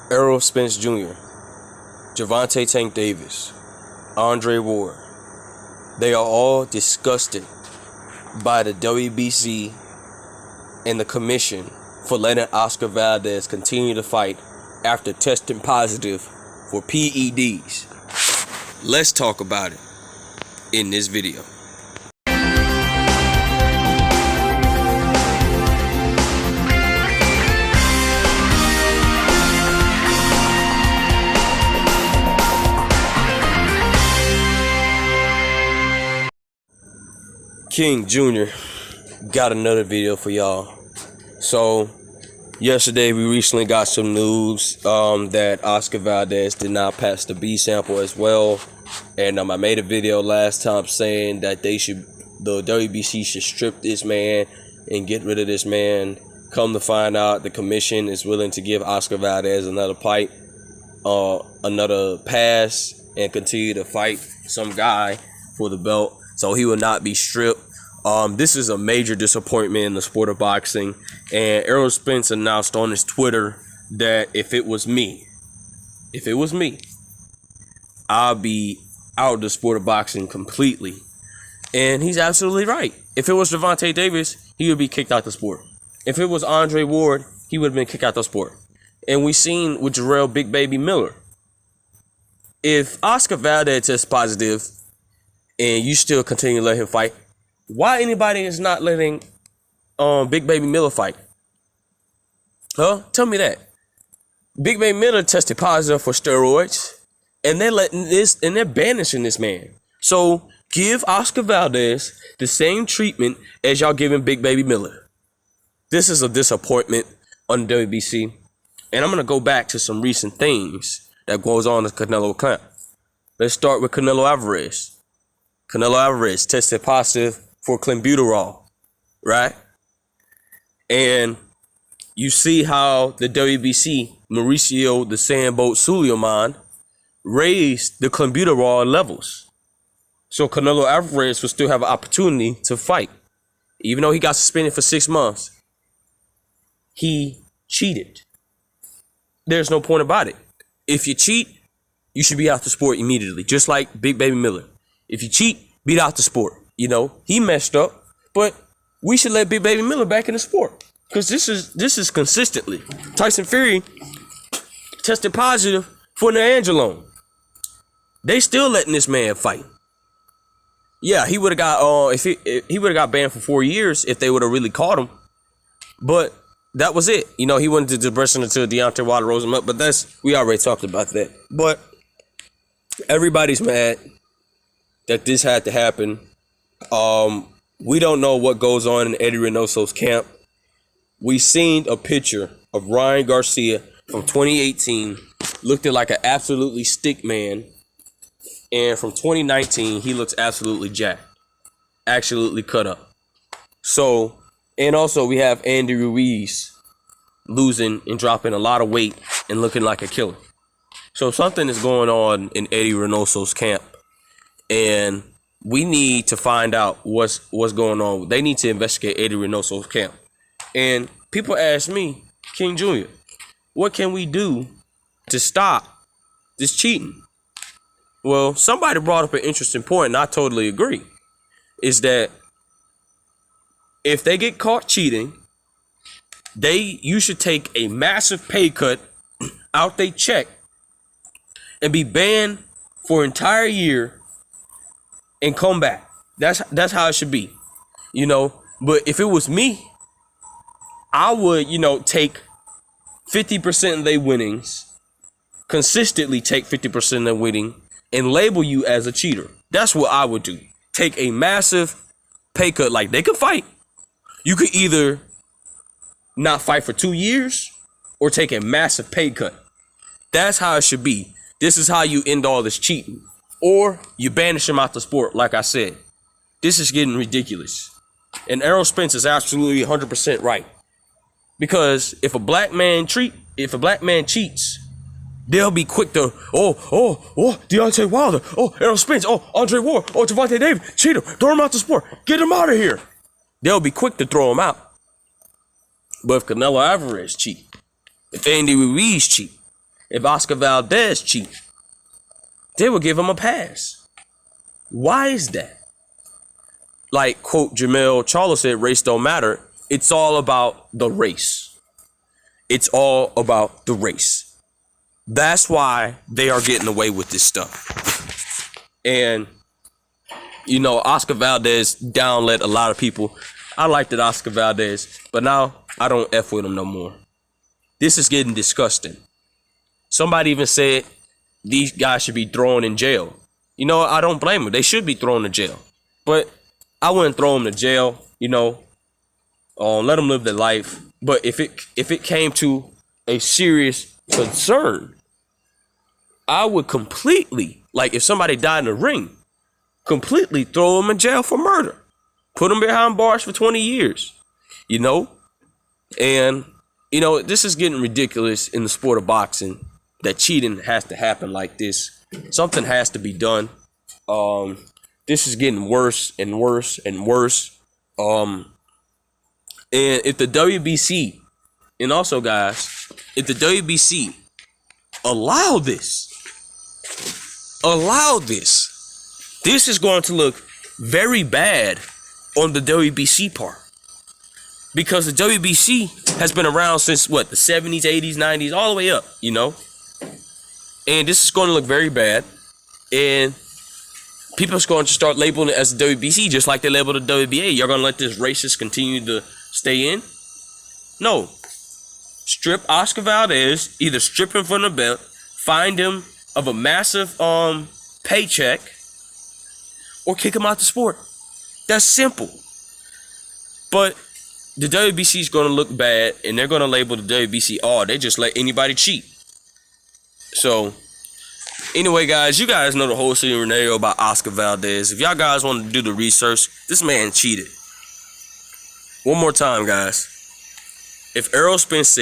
Errol Spence Jr., Gervonta Tank Davis, Andre Ward, they are all disgusted by the WBC and the commission for letting Oscar Valdez continue to fight after testing positive for PEDs. Let's talk about it in this video. King Jr. got another video for y'all. So yesterday we recently got some news that Oscar Valdez did not pass the B sample as well, and I made a video last time saying that the WBC should strip this man and get rid of this man. Come to find out, the commission is willing to give Oscar Valdez another fight, another pass, and continue to fight some guy for the belt, so he will not be stripped. This is a major disappointment in the sport of boxing, and Errol Spence announced on his Twitter that if it was me, I'll be out of the sport of boxing completely. And he's absolutely right. If it was Gervonta Davis, he would be kicked out the sport. If it was Andre Ward, he would have been kicked out the sport. And we seen with Jarrell Big Baby Miller. If Oscar Valdez tests positive and you still continue to let him fight, why anybody is not letting Big Baby Miller fight? Huh? Tell me that. Big Baby Miller tested positive for steroids, and they're banishing this man. So give Oscar Valdez the same treatment as y'all giving Big Baby Miller. This is a disappointment on the WBC, and I'm gonna go back to some recent things that goes on in Canelo camp. Let's start with Canelo Alvarez. Canelo Alvarez tested positive for clenbuterol, right? And you see how the WBC, Mauricio the Sandboat Suleiman, raised the clenbuterol levels. So Canelo Alvarez will still have an opportunity to fight. Even though he got suspended for 6 months, he cheated. There's no point about it. If you cheat, you should be out the sport immediately, just like Big Baby Miller. If you cheat, beat out the sport. You know, he messed up, but we should let Big Baby Miller back in the sport, because this is consistently. Tyson Fury tested positive for Nangelo. They still letting this man fight. Yeah, he would have got if he would have got banned for 4 years if they would have really caught him. But that was it. You know, he went to depression until Deontay Wilder rose him up. But we already talked about that. But everybody's mad that this had to happen. We don't know what goes on in Eddie Reynoso's camp. We seen a picture of Ryan Garcia from 2018, looked like an absolutely stick man. And from 2019, he looks absolutely jacked, absolutely cut up. So, and also we have Andy Ruiz losing and dropping a lot of weight and looking like a killer. So something is going on in Eddie Reynoso's camp, and we need to find out what's going on. They need to investigate Eddie Reynoso's camp. And people ask me, King Jr., what can we do to stop this cheating? Well, somebody brought up an interesting point, and I totally agree, is that if they get caught cheating, you should take a massive pay cut out they check and be banned for an entire year and come back. That's how it should be, you know. But if it was me, I would, take 50% of their winnings, consistently take 50% of their winning, and label you as a cheater. That's what I would do. Take a massive pay cut. Like, they could fight. You could either not fight for 2 years or take a massive pay cut. That's how it should be. This is how you end all this cheating. Or you banish him out the sport, like I said. This is getting ridiculous. And Errol Spence is absolutely 100% right. Because if a black man cheats, they'll be quick to, Deontay Wilder, Errol Spence, Andre Ward, Gervonta Davis, cheat him, throw him out the sport, get him out of here. They'll be quick to throw him out. But if Canelo Alvarez cheat, if Andy Ruiz cheat, if Oscar Valdez cheat, they would give him a pass. Why is that? Like, quote, Jamel Charlo said, race don't matter. It's all about the race. It's all about the race. That's why they are getting away with this stuff. And, you know, Oscar Valdez downlet a lot of people. I liked it, Oscar Valdez, but now I don't F with him no more. This is getting disgusting. Somebody even said these guys should be thrown in jail. You know, I don't blame them. They should be thrown in jail. But I wouldn't throw them to jail, you know. Let them live their life. But if it came to a serious concern, I would completely, like if somebody died in the ring, completely throw them in jail for murder. Put them behind bars for 20 years, you know? And, you know, this is getting ridiculous in the sport of boxing, that cheating has to happen like this. Something has to be done. This is getting worse and worse and worse. And if the WBC, and also guys, if the WBC allow this, this is going to look very bad on the WBC part. Because the WBC has been around since what, the 70s, 80s, 90s, all the way up, you know? And this is going to look very bad. And people are going to start labeling it as the WBC, just like they labeled the WBA. You're going to let this racist continue to stay in? No. Strip Oscar Valdez, either strip him from the belt, find him of a massive paycheck, or kick him out the sport. That's simple. But the WBC is going to look bad, and they're going to label the WBC, oh, they just let anybody cheat. So, anyway, guys, you guys know the whole scenario about Oscar Valdez. If y'all guys want to do the research, this man cheated. One more time, guys. If Errol Spence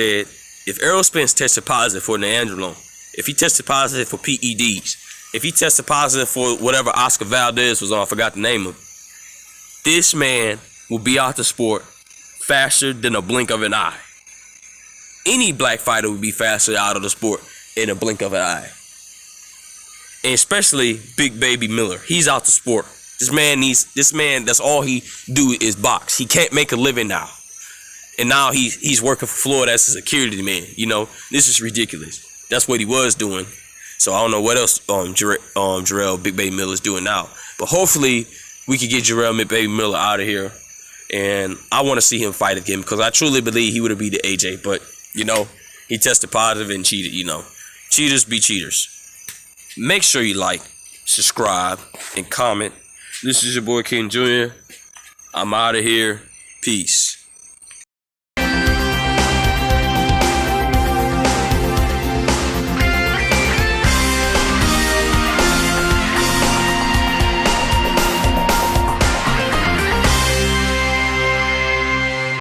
tested positive for Nandrolone, if he tested positive for PEDs, if he tested positive for whatever Oscar Valdez was on, I forgot the name of it, this man will be out the sport faster than a blink of an eye. Any black fighter would be faster out of the sport in a blink of an eye. And especially Big Baby Miller. He's out the sport. This man, that's all he do is box. He can't make a living now. And now he's working for Florida as a security man. You know, this is ridiculous. That's what he was doing. So I don't know what else Jarrell Big Baby Miller is doing now. But hopefully we can get Jarrell Big Baby Miller out of here. And I want to see him fight again, because I truly believe he would have beat the AJ. But, you know, he tested positive and cheated, you know. Cheaters be cheaters. Make sure you like, subscribe, and comment. This is your boy King Jr. I'm out of here. Peace.